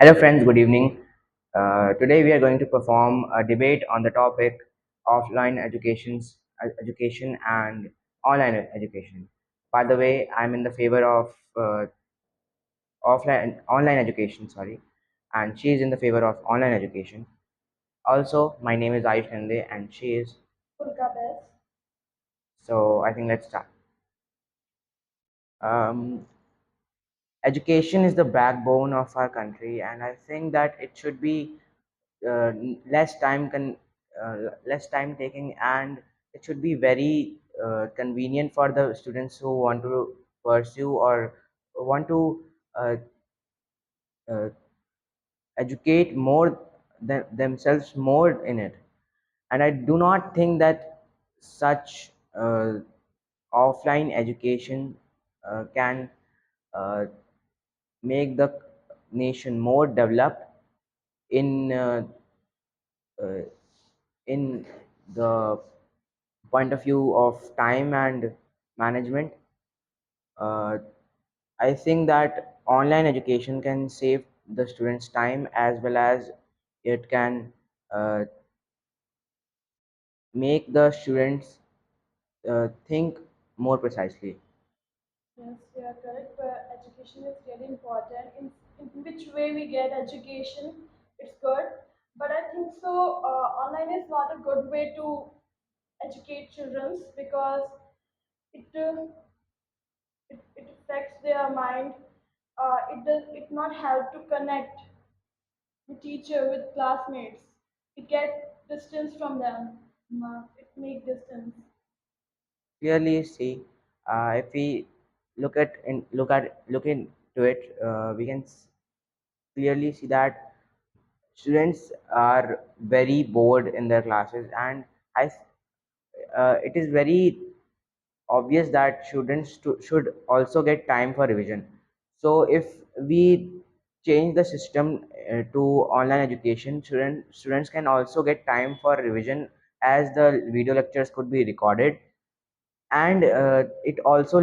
Hello, friends. Good evening. Today, we are going to perform a debate on the topic offline education and online education. By the way, I'm in the favor of offline online education. Sorry, and she is in the favor of online education. Also, my name is Ayush Nande, and she is. So, I think let's start. Um, Education is the backbone of our country, and I think that it should be less time taking, and it should be very convenient for the students who want to pursue or want to uh, uh, educate more themselves more in it. And I do not think that such offline education can uh, make the nation more developed in uh, in the point of view of time and management. uh, I think that online education can save the students time, as well as it can uh, make the students think more precisely. Yes, you are correct. But education is really important. In which way we get education, it's good. But I think so. Online is not a good way to educate children because it it affects their mind. It not help to connect the teacher with classmates. It get distance from them. It make distance. Clearly see, if we look into it, we can clearly see that students are very bored in their classes, and it is very obvious that students should also get time for revision. So if we change the system to online education, students can also get time for revision, as the video lectures could be recorded, and it also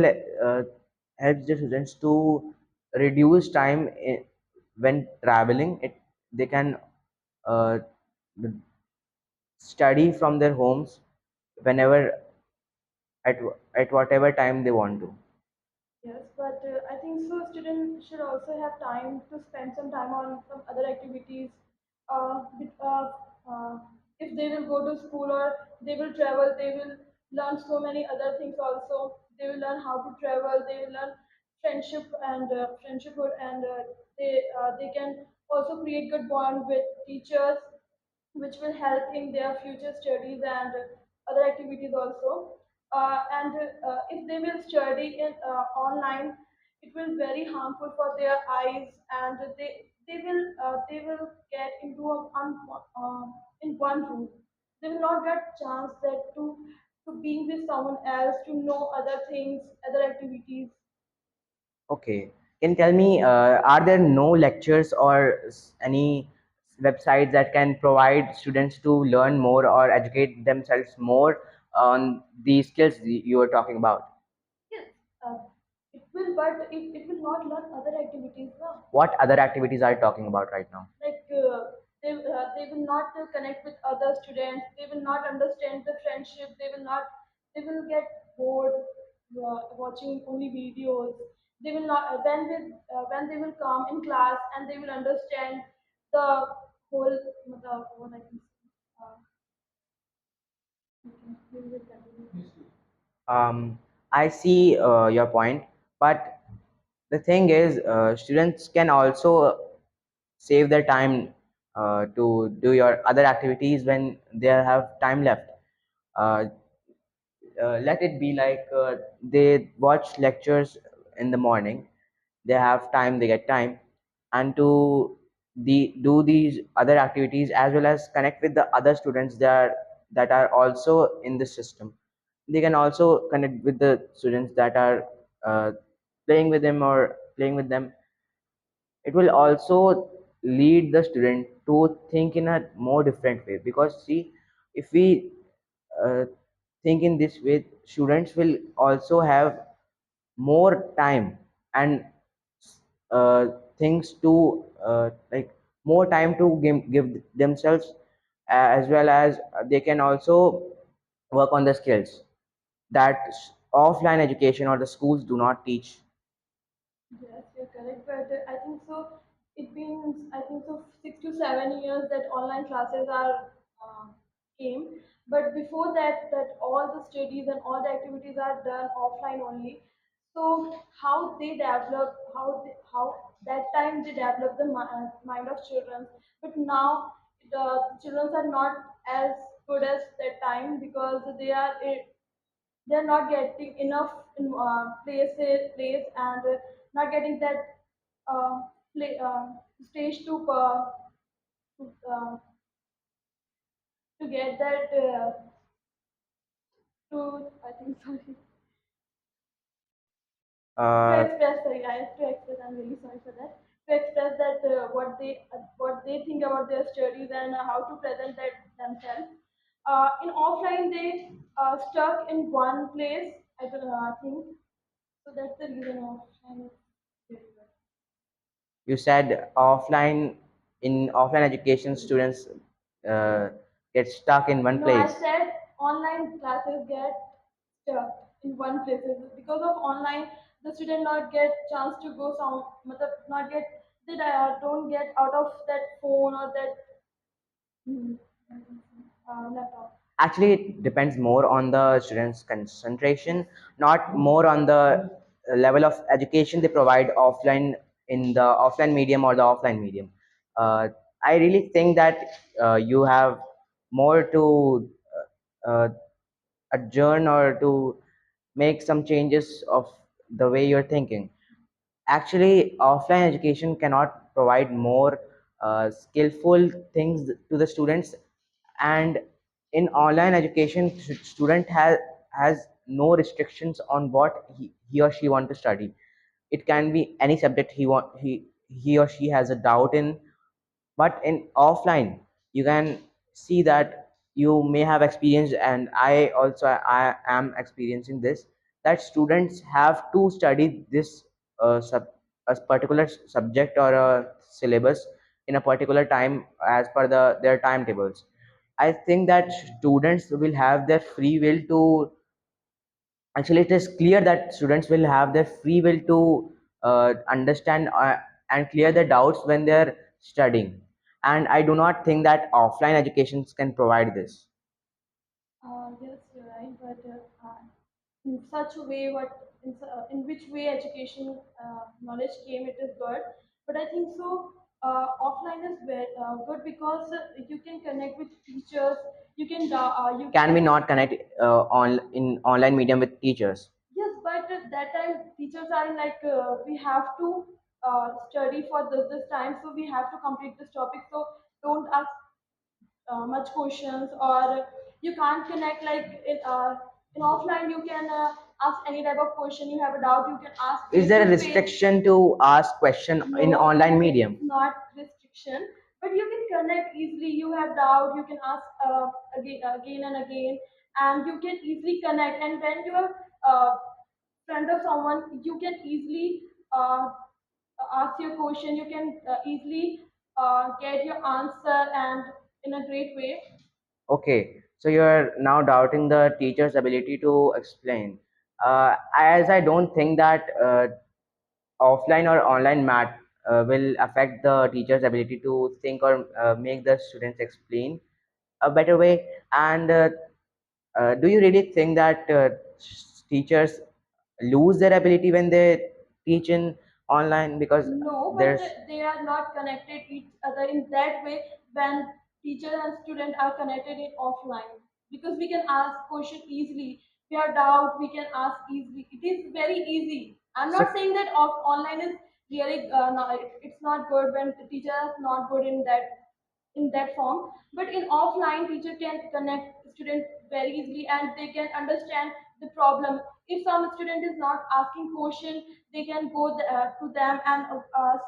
helps the students to reduce time when traveling. They can uh, study from their homes whenever at whatever time they want to. Yes, but I think so. Students should also have time to spend some time on some other activities. Uh, if they will go to school or they will travel, they will learn so many other things. Also, they will learn how to travel. They will learn friendshiphood, and they can also create good bond with teachers, which will help in their future studies and other activities also. And if they will study in online, it will very harmful for their eyes, and they will get into in one room. They will not get chance that to being with someone else, to know other things, other activities. Okay. Can you tell me, are there no lectures or any websites that can provide students to learn more or educate themselves more on the skills you were talking about? Yes, it will, but it will not learn other activities now. What other activities are you talking about right now? Like they will not connect with other students. They will not understand the friendship. They will get bored watching only videos. They will not when they will come in class and they will understand the whole what I can say. Okay, we will continue. I see your point, but the thing is, students can also save their time to do your other activities when they have time left. Uh, Let it be like they watch lectures in the morning, they have time, they get time, and to do these other activities, as well as connect with the other students that are also in the system. They can also connect with the students that are uh, playing with them. It will also lead the student to think in a more different way, because see, if we uh, think in this way, students will also have more time, and uh, things to like more time to give themselves, as well as they can also work on the skills that offline education or the schools do not teach. Yes, you're correct, but I think so. It means I think so 6 to 7 years that online classes are came, but before that, that all the studies and all the activities are done offline only. So how they develop, how that time they develop the mind of children, but now the children are not as good as that time because they're not getting enough in, place and not getting that play, stage to, uh, to get that to I think sorry to uh, express sorry I have to express I'm really sorry for that to express that what they think about their studies and how to present that themselves. In offline they stuck in one place. I don't know, I think so that's the reason offline is very good. you said offline, in offline education students uh, get stuck in one No, I place. said online classes get stuck in one place. Because of online, the student not get chance to go some, not get they don't get out of that phone or that mm, laptop. Actually, it depends more on the students concentration, Yes. not more on the level of education they provide offline, in the offline medium or the offline medium. I really think that you have more to uh, adjourn or to make some changes of the way you're thinking. Actually, offline education cannot provide more skillful things to the students, and in online education, student has no restrictions on what he or she want to study. It can be any subject he or she has a doubt in. But in offline, you can see that you may have experienced, and I am experiencing this, that students have to study this a particular subject or a syllabus in a particular time as per their timetables. I think that students will have their free will to, actually it is clear that students will have their free will to understand and clear their doubts when they're studying, and I do not think that offline educations can provide this. Yes, you're right, but in such a way, in which way education knowledge came, it is good. But I think so. Offline is very good because you can connect with teachers. You Can we can not connect on in online medium with teachers? yes, but at that time teachers are like we have to study for this time, so we have to complete this topic. So don't ask much questions or you can't connect like in offline you can ask any type of question you have a doubt you can ask Is face there a to face. restriction to ask question in No, online it's medium? not restriction, but you can connect easily. You have doubt, you can ask again and again, and you can easily connect. And when you are friend of someone, you can easily ask your question. You can easily get your answer and in a great way. Okay, so you're now doubting the teacher's ability to explain. As I don't think that offline or online math will affect the teacher's ability to think or make the students explain a better way. And do you really think that teachers lose their ability when they teach in online? Because No, but there's they are not connected each other in that way when teacher and student are connected in offline because we can ask question easily. If we have doubt, we can ask easily. It is very easy. I'm so not saying that online is really no, it's not good when the teacher is not good in that form. But in offline, teacher can connect student very easily and they can understand the problem. If some student is not asking question, they can go to them and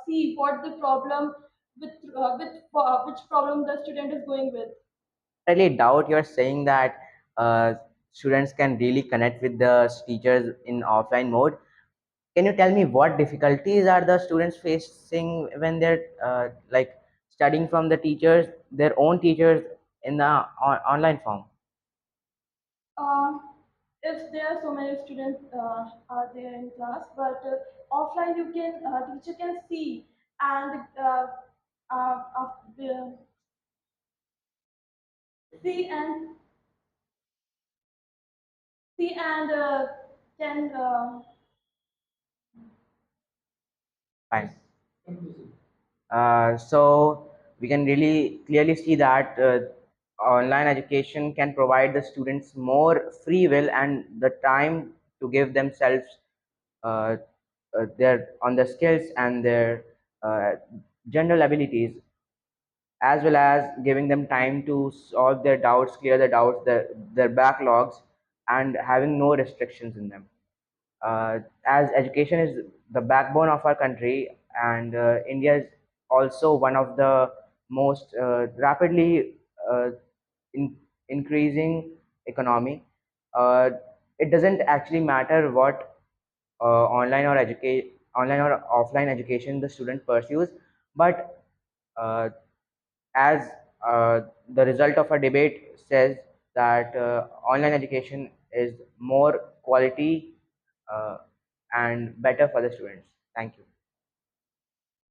see what the problem with which problem the student is going with. really doubt you're saying that students can really connect with the teachers in offline mode. Can you tell me what difficulties are the students facing when they're like studying from the teachers, their own teachers, in the online form? Um, if there are so many students are there in class, but offline you can teacher can see and the, see and see and can Fine. So we can really clearly see that online education can provide the students more free will and the time to give themselves uh, their on their skills and their uh, general abilities, as well as giving them time to solve their doubts, clear their doubts, their backlogs, and having no restrictions in them. As education is the backbone of our country, and India is also one of the most rapidly in, increasing economy. Uh, it doesn't actually matter what online or offline education the student pursues, but uh, as the result of a debate says that online education is more quality uh, and better for the students. Thank you.